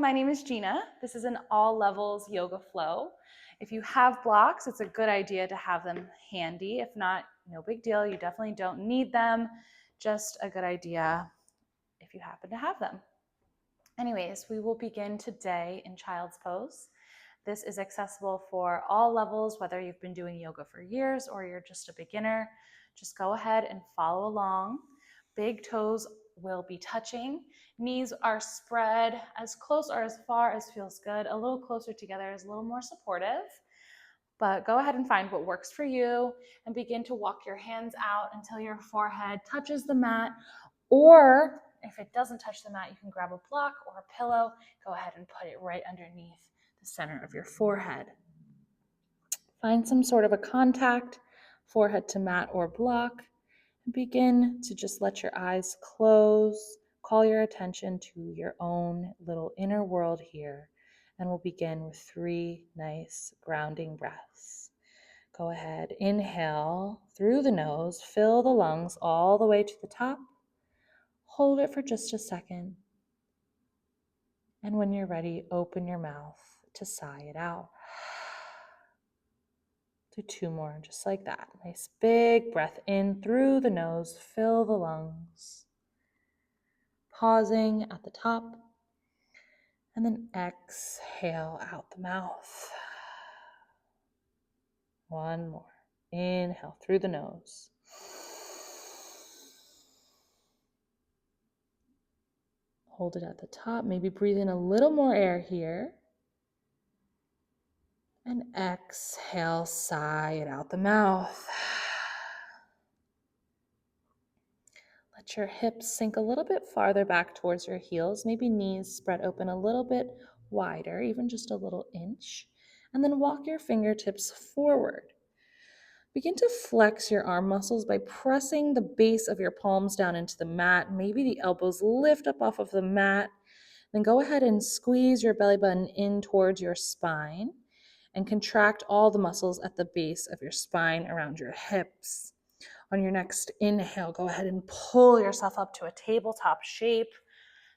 my name is Gina. This is an all levels yoga flow. If you have blocks, it's a good idea to have them handy. If not, no big deal. You definitely don't need them. Just a good idea if you happen to have them. Anyways, we will begin today in child's pose. This is accessible for all levels, whether you've been doing yoga for years or you're just a beginner. Just go ahead and follow along. Big toes will be touching. Knees are spread as close or as far as feels good. A little closer together is a little more supportive. But go ahead and find what works for you and begin to walk your hands out until your forehead touches the mat. Or if it doesn't touch the mat, you can grab a block or a pillow. Go ahead and put it right underneath the center of your forehead. Find some sort of a contact, forehead to mat or block, and begin to just let your eyes close. Call your attention to your own little inner world here, and we'll begin with 3 nice grounding breaths. Go ahead, inhale through the nose, fill the lungs all the way to the top. Hold it for just a second. And when you're ready, open your mouth to sigh it out. Do 2 more, just like that. Nice big breath in through the nose, fill the lungs. Pausing at the top, and then exhale out the mouth. 1 more. Inhale through the nose. Hold it at the top. Maybe breathe in a little more air here. And exhale, sigh it out the mouth. Let your hips sink a little bit farther back towards your heels. Maybe knees spread open a little bit wider, even just a little inch. And then walk your fingertips forward. Begin to flex your arm muscles by pressing the base of your palms down into the mat. Maybe the elbows lift up off of the mat. Then go ahead and squeeze your belly button in towards your spine and contract all the muscles at the base of your spine around your hips. On your next inhale, go ahead and pull yourself up to a tabletop shape.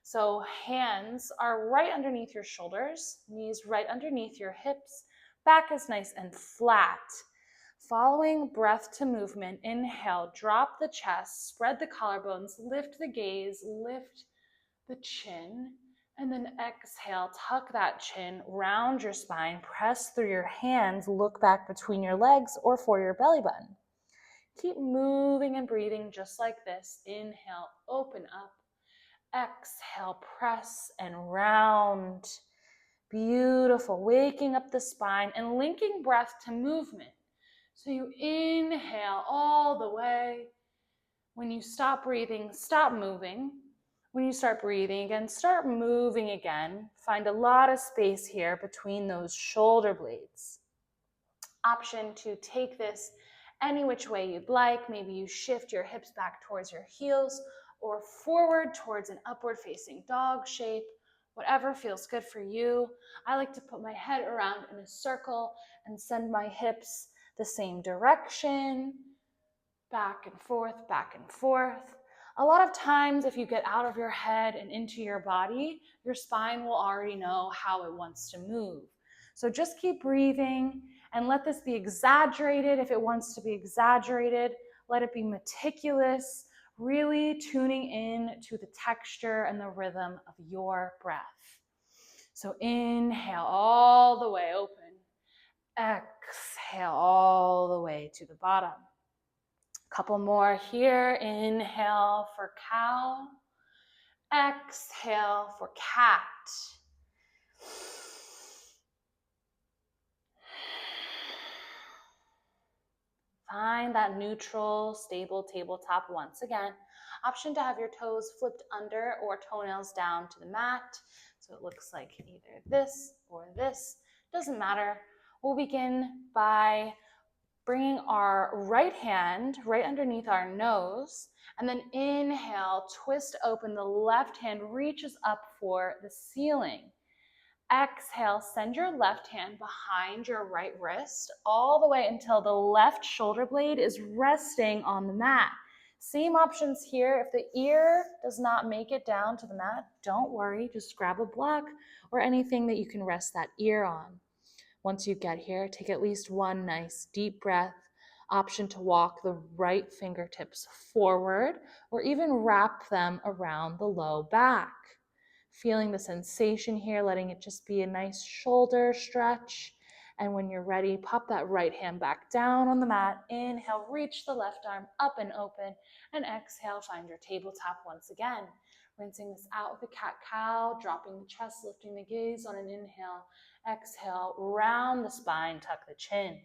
So hands are right underneath your shoulders, knees right underneath your hips, back is nice and flat. Following breath to movement, inhale, drop the chest, spread the collarbones, lift the gaze, lift the chin, and then exhale, tuck that chin, round your spine, press through your hands, look back between your legs or for your belly button. Keep moving and breathing just like this. Inhale, open up. Exhale, press and round. Beautiful. Waking up the spine and linking breath to movement. So you inhale all the way. When you stop breathing, stop moving. When you start breathing again, start moving again. Find a lot of space here between those shoulder blades. Option to take this any which way you'd like. Maybe you shift your hips back towards your heels or forward towards an upward facing dog shape, whatever feels good for you. I like to put my head around in a circle and send my hips the same direction, back and forth, back and forth. A lot of times, if you get out of your head and into your body, your spine will already know how it wants to move. So just keep breathing and let this be exaggerated if it wants to be exaggerated. Let it be meticulous, really tuning in to the texture and the rhythm of your breath. So inhale all the way open. Exhale all the way to the bottom. Couple more here. Inhale for cow. Exhale for cat. Find that neutral, stable tabletop once again. Option to have your toes flipped under or toenails down to the mat. So it looks like either this or this. Doesn't matter. We'll begin by bringing our right hand right underneath our nose, and then inhale, twist open. The left hand reaches up for the ceiling. Exhale, send your left hand behind your right wrist all the way until the left shoulder blade is resting on the mat. Same options here. If the ear does not make it down to the mat, don't worry. Just grab a block or anything that you can rest that ear on. Once you get here, take at least one nice deep breath. Option to walk the right fingertips forward or even wrap them around the low back. Feeling the sensation here, letting it just be a nice shoulder stretch. And when you're ready, pop that right hand back down on the mat. Inhale, reach the left arm up and open. And exhale, find your tabletop once again. Rinsing this out with a cat-cow, dropping the chest, lifting the gaze on an inhale. Exhale, round the spine, tuck the chin.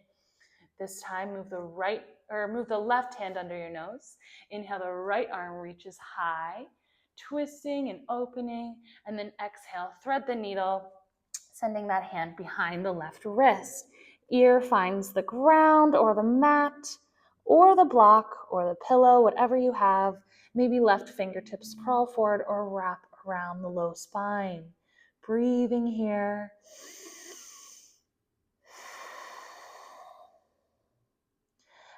This time, move the left hand under your nose. Inhale, the right arm reaches high, twisting and opening, and then exhale, thread the needle, sending that hand behind the left wrist. Ear finds the ground or the mat or the block or the pillow, whatever you have. Maybe left fingertips crawl forward or wrap around the low spine. Breathing here.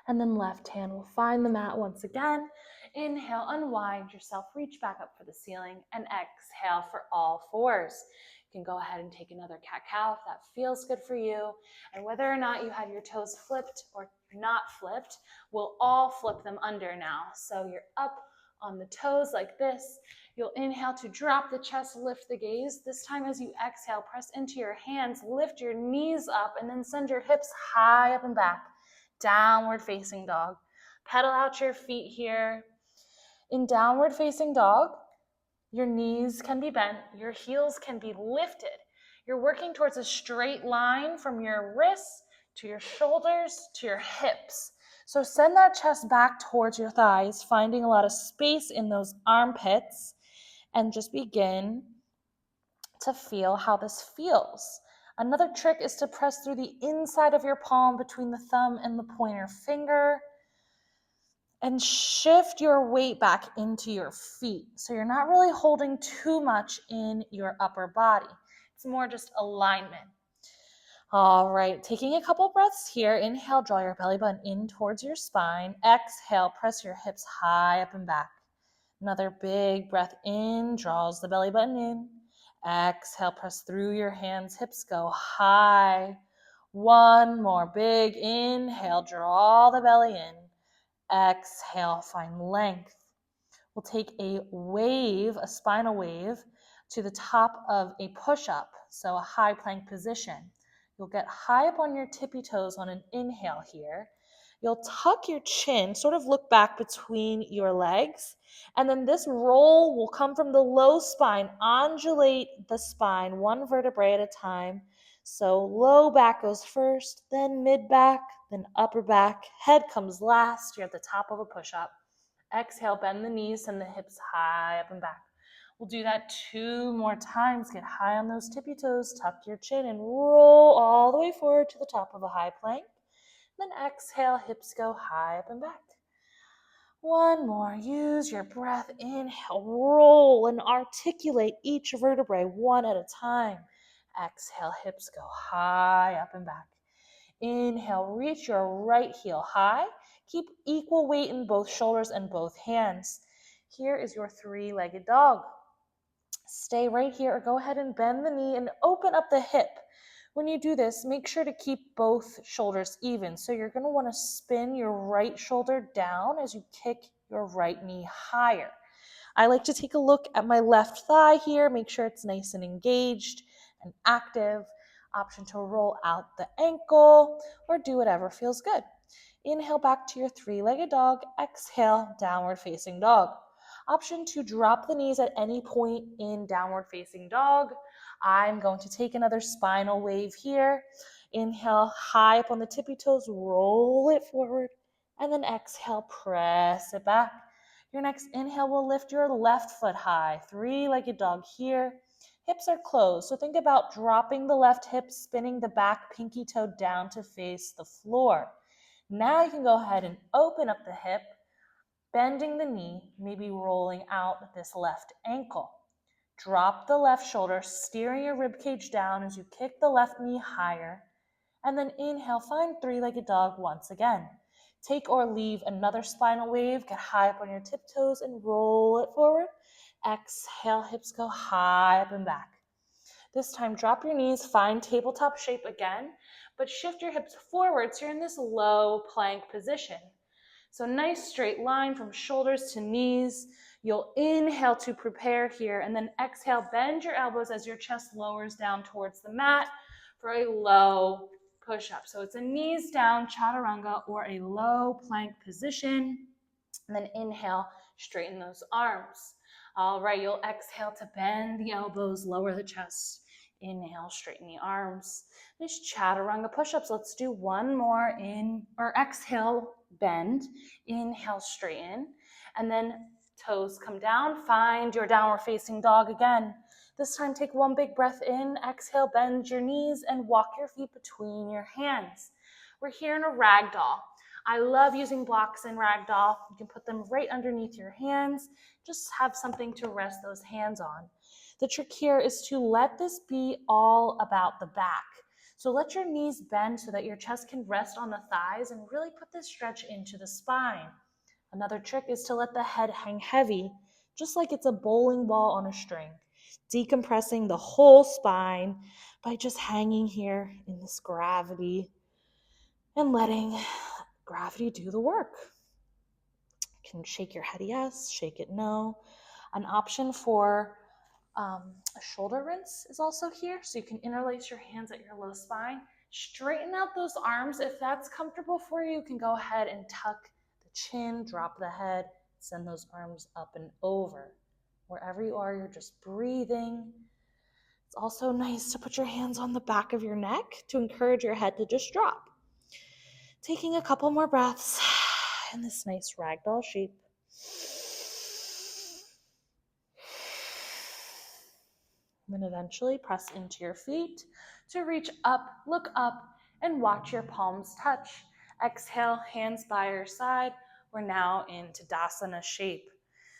And then left hand will find the mat once again. Inhale, unwind yourself, reach back up for the ceiling, and exhale for all fours. You can go ahead and take another cat-cow if that feels good for you. And whether or not you have your toes flipped or not flipped, we'll all flip them under now. So you're up on the toes like this. You'll inhale to drop the chest, lift the gaze. This time as you exhale, press into your hands, lift your knees up, and then send your hips high up and back. Downward facing dog. Pedal out your feet here. In downward facing dog, your knees can be bent, your heels can be lifted. You're working towards a straight line from your wrists to your shoulders to your hips. So send that chest back towards your thighs, finding a lot of space in those armpits, and just begin to feel how this feels. Another trick is to press through the inside of your palm between the thumb and the pointer finger and shift your weight back into your feet. So you're not really holding too much in your upper body. It's more just alignment. All right, taking a couple breaths here. Inhale, draw your belly button in towards your spine. Exhale, press your hips high up and back. Another big breath in, draws the belly button in. Exhale, press through your hands, hips go high. One more big inhale, draw the belly in. Exhale, find length. We'll take a wave, a spinal wave, to the top of a push-up, so a high plank position. You'll get high up on your tippy toes on an inhale here. You'll tuck your chin, sort of look back between your legs, and then this roll will come from the low spine. Undulate the spine, one vertebrae at a time. So low back goes first, then mid back, then upper back. Head comes last. You're at the top of a push-up. Exhale, bend the knees, send the hips high up and back. We'll do that 2 more times. Get high on those tippy toes, tuck your chin, and roll all the way forward to the top of a high plank. Then exhale, hips go high up and back. One more. Use your breath. Inhale, roll and articulate each vertebrae one at a time. Exhale, hips go high up and back. Inhale, reach your right heel high. Keep equal weight in both shoulders and both hands. Here is your 3-legged dog. Stay right here or go ahead and bend the knee and open up the hip. When you do this, make sure to keep both shoulders even. So you're going to want to spin your right shoulder down as you kick your right knee higher. I like to take a look at my left thigh here, make sure it's nice and engaged and active. Option to roll out the ankle or do whatever feels good. Inhale back to your 3-legged dog. Exhale, downward facing dog. Option to drop the knees at any point in downward facing dog. I'm going to take another spinal wave here. Inhale, high up on the tippy toes, roll it forward, and then exhale, press it back. Your next inhale will lift your left foot high. 3-legged dog here. Hips are closed, so think about dropping the left hip, spinning the back pinky toe down to face the floor. Now you can go ahead and open up the hip, bending the knee, maybe rolling out this left ankle. Drop the left shoulder, steering your rib cage down as you kick the left knee higher. And then inhale, find 3-legged dog once again. Take or leave another spinal wave. Get high up on your tiptoes and roll it forward. Exhale, hips go high up and back. This time, drop your knees, find tabletop shape again, but shift your hips forward so you're in this low plank position. So nice straight line from shoulders to knees. You'll inhale to prepare here, and then exhale, bend your elbows as your chest lowers down towards the mat for a low push-up. So it's a knees down chaturanga or a low plank position. And then inhale, straighten those arms. All right, you'll exhale to bend the elbows, lower the chest. Inhale, straighten the arms. Nice chaturanga push-ups. Let's do one more. Exhale, bend. Inhale, straighten. And then toes come down. Find your downward facing dog again. This time, take one big breath in. Exhale, bend your knees and walk your feet between your hands. We're here in a ragdoll. I love using blocks in ragdoll. You can put them right underneath your hands. Just have something to rest those hands on. The trick here is to let this be all about the back. So let your knees bend so that your chest can rest on the thighs and really put this stretch into the spine. Another trick is to let the head hang heavy, just like it's a bowling ball on a string, decompressing the whole spine by just hanging here in this gravity and letting gravity do the work. You can shake your head yes, shake it no. An option for a shoulder rinse is also here, so you can interlace your hands at your low spine. Straighten out those arms. If that's comfortable for you, you can go ahead and tuck the chin, drop the head, send those arms up and over. Wherever you are, you're just breathing. It's also nice to put your hands on the back of your neck to encourage your head to just drop. Taking a couple more breaths in this nice ragdoll shape. And then eventually press into your feet to reach up, look up, and watch your palms touch. Exhale, hands by your side. We're now in Tadasana shape.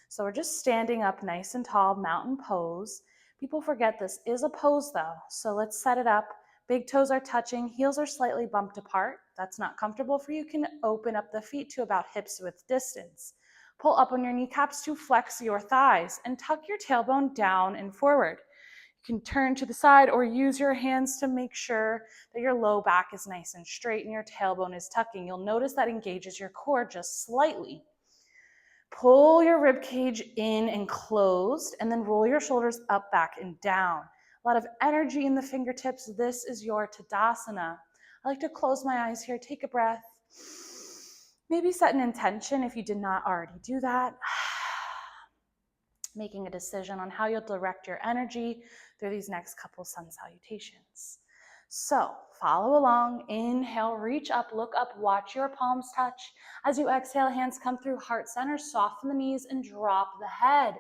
So we're just standing up nice and tall, mountain pose. People forget this is a pose though. So let's set it up. Big toes are touching, heels are slightly bumped apart. That's not comfortable for you. You can open up the feet to about hips width distance. Pull up on your kneecaps to flex your thighs and tuck your tailbone down and forward. You can turn to the side or use your hands to make sure that your low back is nice and straight and your tailbone is tucking. You'll notice that engages your core just slightly. Pull your rib cage in and closed, and then roll your shoulders up, back, and down. A lot of energy in the fingertips. This is your Tadasana. I like to close my eyes here, take a breath. Maybe set an intention if you did not already do that. Making a decision on how you'll direct your energy through these next couple sun salutations. So follow along, inhale, reach up, look up, watch your palms touch. As you exhale, hands come through heart center, soften the knees and drop the head.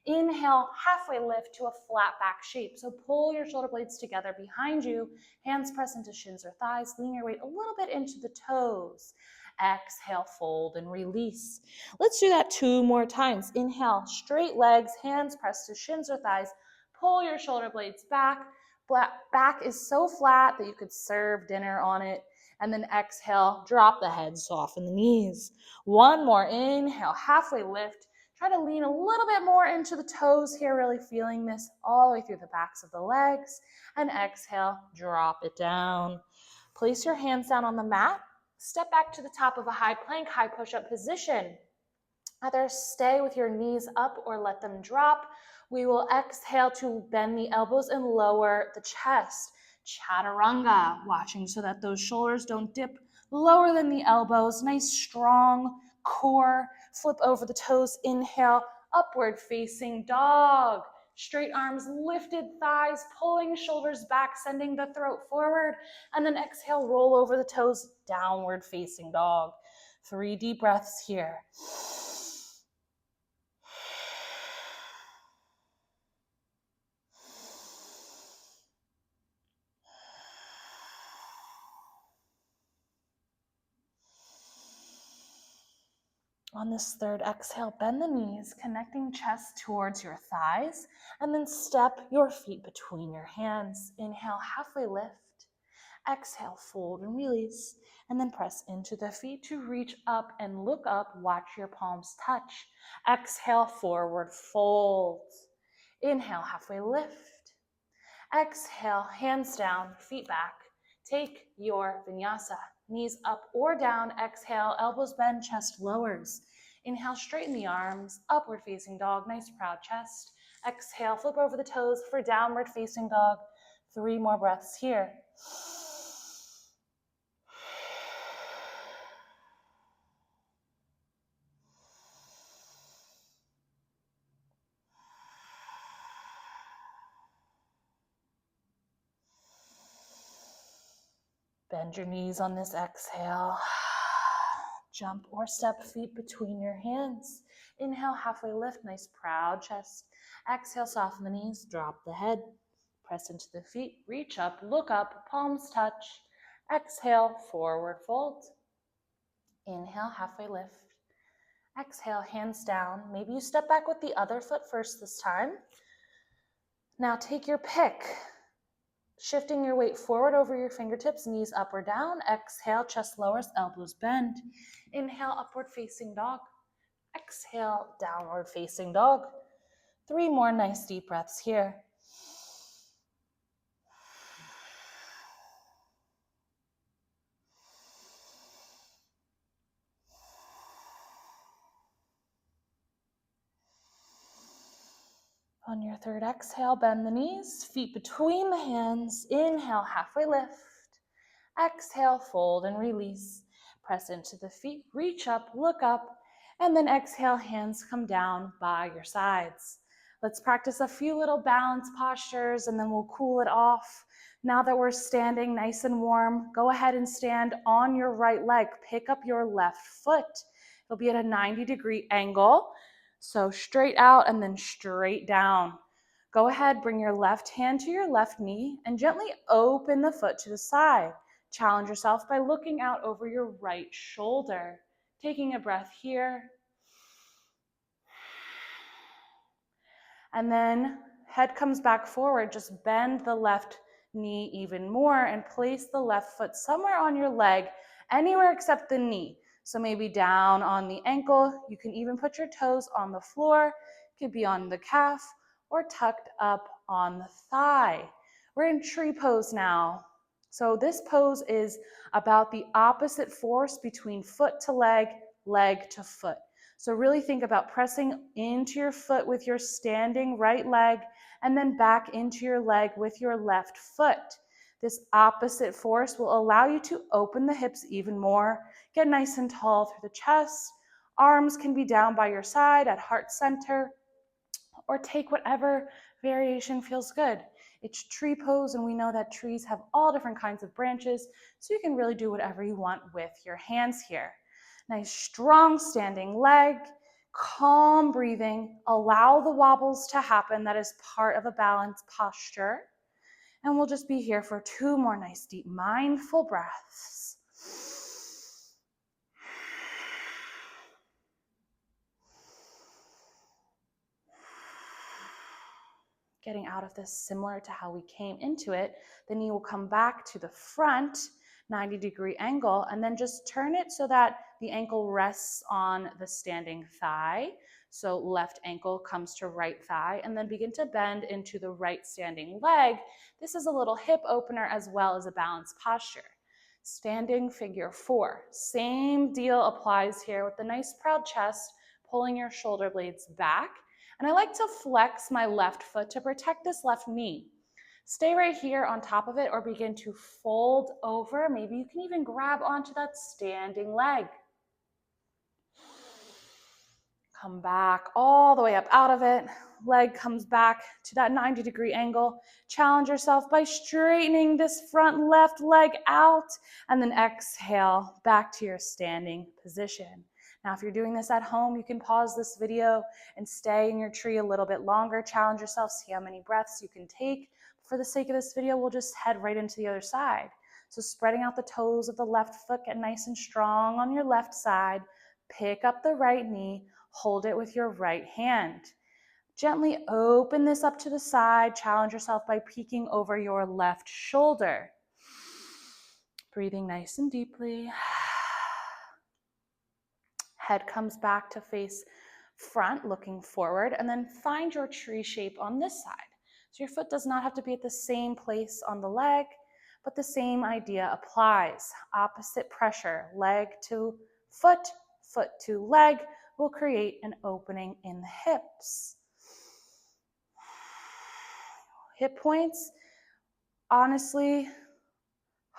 Inhale, halfway lift to a flat back shape. So pull your shoulder blades together behind you, hands press into shins or thighs, lean your weight a little bit into the toes. Exhale, fold and release. Let's do that 2 more times. Inhale, straight legs, hands press to shins or thighs. Pull your shoulder blades back. Back is so flat that you could serve dinner on it. And then exhale, drop the head, soften the knees. One more, inhale, halfway lift. Try to lean a little bit more into the toes here, really feeling this all the way through the backs of the legs. And exhale, drop it down. Place your hands down on the mat. Step back to the top of a high plank, high push-up position. Either stay with your knees up or let them drop. We will exhale to bend the elbows and lower the chest. Chaturanga, watching so that those shoulders don't dip lower than the elbows. Nice strong core. Flip over the toes. Inhale, upward facing dog. Straight arms, lifted thighs, pulling shoulders back, sending the throat forward. And then exhale, roll over the toes, downward facing dog. 3 deep breaths here. On this third exhale, bend the knees, connecting chest towards your thighs, and then step your feet between your hands. Inhale, halfway lift. Exhale, fold and release. And then press into the feet to reach up and look up. Watch your palms touch. Exhale, forward fold. Inhale, halfway lift. Exhale, hands down, feet back. Take your vinyasa. Knees up or down. Exhale, elbows bend, chest lowers. Inhale, straighten the arms, upward facing dog, nice proud chest. Exhale, flip over the toes for downward facing dog. 3 more breaths here. Bend your knees on this exhale. Jump or step feet between your hands. Inhale, halfway lift, nice proud chest. Exhale, soften the knees, drop the head. Press into the feet, reach up, look up, palms touch. Exhale, forward fold. Inhale, halfway lift. Exhale, hands down. Maybe you step back with the other foot first this time. Now take your pick. Shifting your weight forward over your fingertips, knees up or down. Exhale, chest lowers, elbows bend. Inhale, upward facing dog. Exhale, downward facing dog. 3 more nice deep breaths here. On your third exhale, bend the knees, feet between the hands. Inhale, halfway lift. Exhale, fold and release. Press into the feet, reach up, look up, and then exhale, hands come down by your sides. Let's practice a few little balance postures and then we'll cool it off. Now that we're standing nice and warm, go ahead and stand on your right leg. Pick up your left foot. It'll be at a 90-degree angle. So straight out and then straight down. Go ahead, bring your left hand to your left knee and gently open the foot to the side. Challenge yourself by looking out over your right shoulder. Taking a breath here. And then head comes back forward. Just bend the left knee even more and place the left foot somewhere on your leg, anywhere except the knee. So maybe down on the ankle. You can even put your toes on the floor. It could be on the calf or tucked up on the thigh. We're in tree pose now. So this pose is about the opposite force between foot to leg, leg to foot. So really think about pressing into your foot with your standing right leg and then back into your leg with your left foot. This opposite force will allow you to open the hips even more, get nice and tall through the chest. Arms can be down by your side at heart center, or take whatever variation feels good. It's tree pose, and we know that trees have all different kinds of branches, so you can really do whatever you want with your hands here. Nice strong standing leg, calm breathing, allow the wobbles to happen. That is part of a balanced posture. And we'll just be here for 2 more nice deep mindful breaths. Getting out of this similar to how we came into it. The knee will come back to the front, 90-degree angle, and then just turn it so that the ankle rests on the standing thigh. So left ankle comes to right thigh, and then begin to bend into the right standing leg. This is a little hip opener as well as a balanced posture. Standing figure 4. Same deal applies here with the nice proud chest, pulling your shoulder blades back. And I like to flex my left foot to protect this left knee. Stay right here on top of it or begin to fold over. Maybe you can even grab onto that standing leg. Come back all the way up out of it. Leg comes back to that 90-degree angle. Challenge yourself by straightening this front left leg out and then exhale back to your standing position. Now, if you're doing this at home, you can pause this video and stay in your tree a little bit longer. Challenge yourself, see how many breaths you can take. For the sake of this video, we'll just head right into the other side. So spreading out the toes of the left foot, get nice and strong on your left side. Pick up the right knee, hold it with your right hand. Gently open this up to the side. Challenge yourself by peeking over your left shoulder. Breathing nice and deeply. Head comes back to face front, looking forward, and then find your tree shape on this side. So your foot does not have to be at the same place on the leg, but the same idea applies. Opposite pressure, leg to foot, foot to leg, will create an opening in the hips. Hip points, honestly,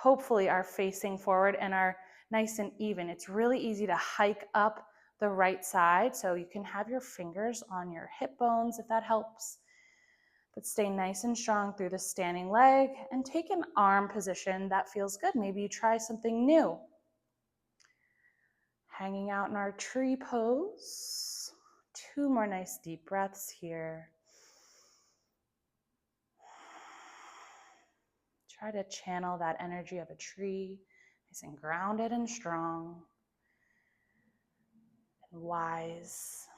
hopefully are facing forward and are nice and even. It's really easy to hike up the right side, so you can have your fingers on your hip bones if that helps. But stay nice and strong through the standing leg and take an arm position that feels good. Maybe you try something new. Hanging out in our tree pose. 2 more nice deep breaths here. Try to channel that energy of a tree, nice and grounded and strong and wise.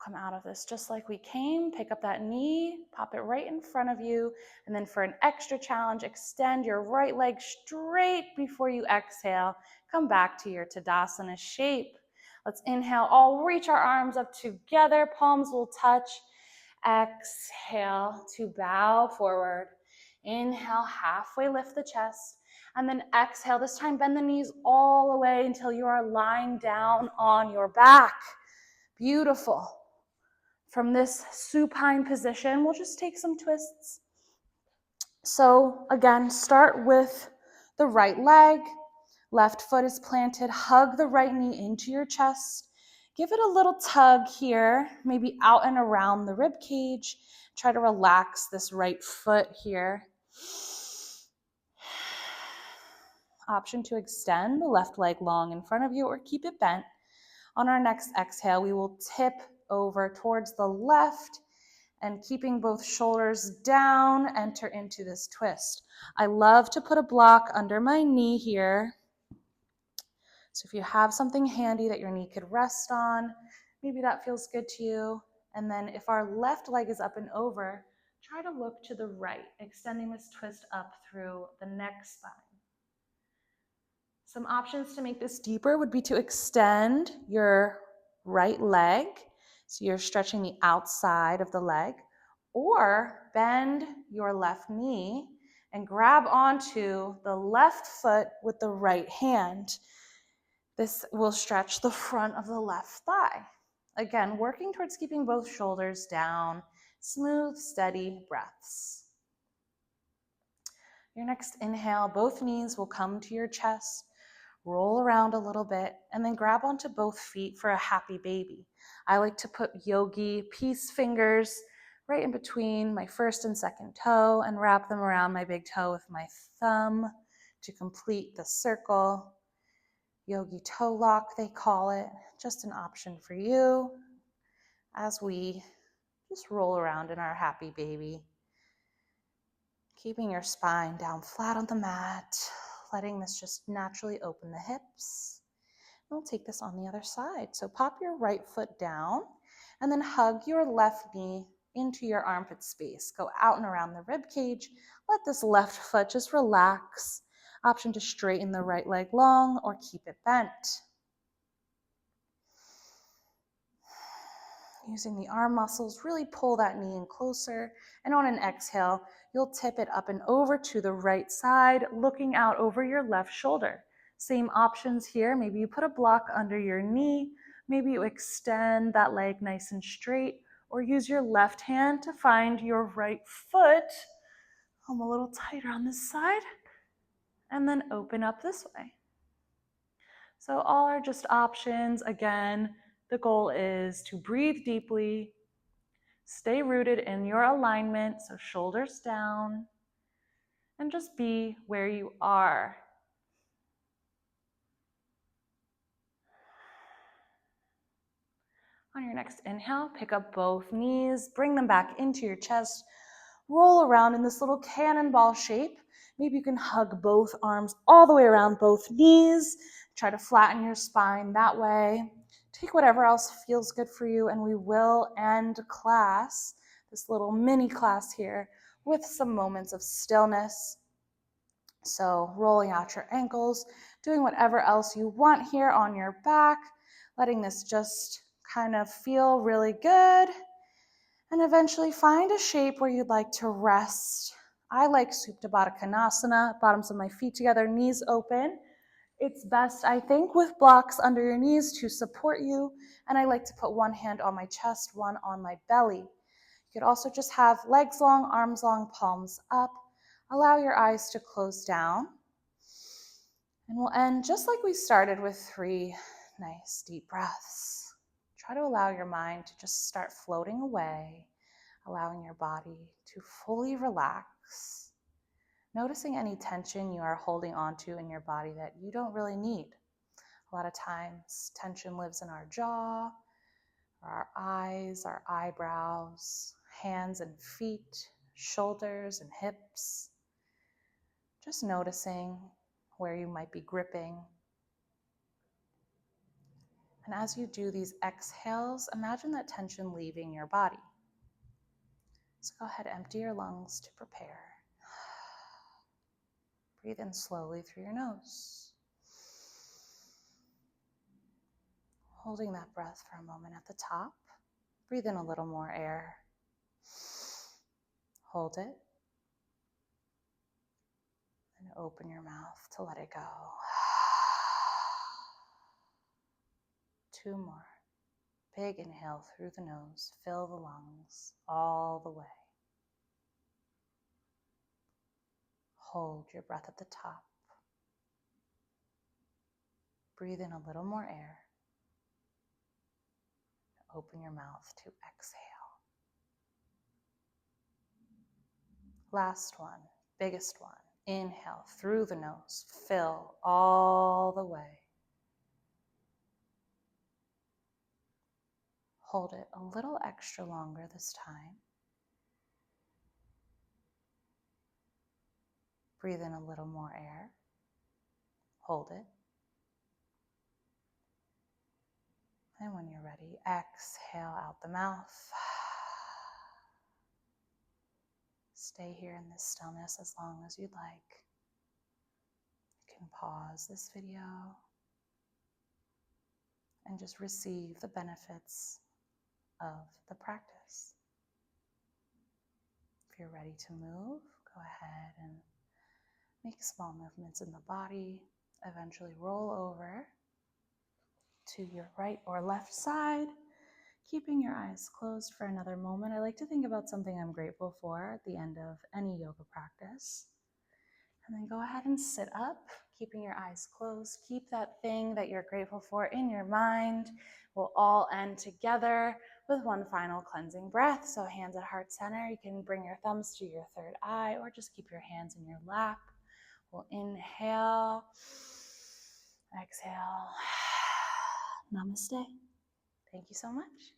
Come out of this just like we came. Pick up that knee, pop it right in front of you, and then for an extra challenge, extend your right leg straight before you exhale. Come back to your Tadasana shape. Let's inhale, all reach our arms up together, palms will touch. Exhale to bow forward. Inhale, halfway lift the chest, and then exhale. This time bend the knees all the way until you are lying down on your back. Beautiful. From this supine position, we'll just take some twists. So again, start with the right leg. Left foot is planted. Hug the right knee into your chest. Give it a little tug here, maybe out and around the rib cage. Try to relax this right foot here. Option to extend the left leg long in front of you or keep it bent. On our next exhale, we will tip over towards the left and keeping both shoulders down, enter into this twist. I love to put a block under my knee here. So if you have something handy that your knee could rest on, maybe that feels good to you. And then if our left leg is up and over, try to look to the right, extending this twist up through the neck spine. Some options to make this deeper would be to extend your right leg, so you're stretching the outside of the leg, or bend your left knee and grab onto the left foot with the right hand. This will stretch the front of the left thigh. Again, working towards keeping both shoulders down, smooth, steady breaths. Your next inhale, both knees will come to your chest. Roll around a little bit, and then grab onto both feet for a happy baby. I like to put yogi peace fingers right in between my first and second toe and wrap them around my big toe with my thumb to complete the circle. Yogi toe lock, they call it. Just an option for you as we just roll around in our happy baby. Keeping your spine down flat on the mat, letting this just naturally open the hips. We'll take this on the other side. So pop your right foot down and then hug your left knee into your armpit space. Go out and around the rib cage. Let this left foot just relax. Option to straighten the right leg long or keep it bent. Using the arm muscles, really pull that knee in closer. And on an exhale, you'll tip it up and over to the right side, looking out over your left shoulder. Same options here. Maybe you put a block under your knee. Maybe you extend that leg nice and straight, or use your left hand to find your right foot. I'm a little tighter on this side. And then open up this way. So all are just options. Again, the goal is to breathe deeply, stay rooted in your alignment, so shoulders down, and just be where you are. On your next inhale, pick up both knees, bring them back into your chest, roll around in this little cannonball shape. Maybe you can hug both arms all the way around both knees. Try to flatten your spine that way. Take whatever else feels good for you, and we will end class, this little mini class here, with some moments of stillness. So rolling out your ankles, doing whatever else you want here on your back, letting this just kind of feel really good. And eventually find a shape where you'd like to rest. I like Supta Baddha Konasana, bottoms of my feet together, knees open. It's best, I think, with blocks under your knees to support you. And I like to put one hand on my chest, one on my belly. You could also just have legs long, arms long, palms up. Allow your eyes to close down. And we'll end just like we started with 3 nice deep breaths. Try to allow your mind to just start floating away, allowing your body to fully relax. Noticing any tension you are holding onto in your body that you don't really need. A lot of times, tension lives in our jaw, or our eyes, our eyebrows, hands and feet, shoulders and hips. Just noticing where you might be gripping. And as you do these exhales, imagine that tension leaving your body. So go ahead, empty your lungs to prepare. Breathe in slowly through your nose. Holding that breath for a moment at the top. Breathe in a little more air. Hold it. And open your mouth to let it go. 2 more. Big inhale through the nose. Fill the lungs all the way. Hold your breath at the top. Breathe in a little more air. Open your mouth to exhale. Last one, biggest one. Inhale through the nose. Fill all the way. Hold it a little extra longer this time. Breathe in a little more air. Hold it. And when you're ready, exhale out the mouth. Stay here in this stillness as long as you'd like. You can pause this video and just receive the benefits of the practice. If you're ready to move, go ahead and make small movements in the body. Eventually roll over to your right or left side, keeping your eyes closed for another moment. I like to think about something I'm grateful for at the end of any yoga practice. And then go ahead and sit up, keeping your eyes closed. Keep that thing that you're grateful for in your mind. We'll all end together with one final cleansing breath. So hands at heart center. You can bring your thumbs to your third eye or just keep your hands in your lap. We'll inhale, exhale. Namaste. Thank you so much.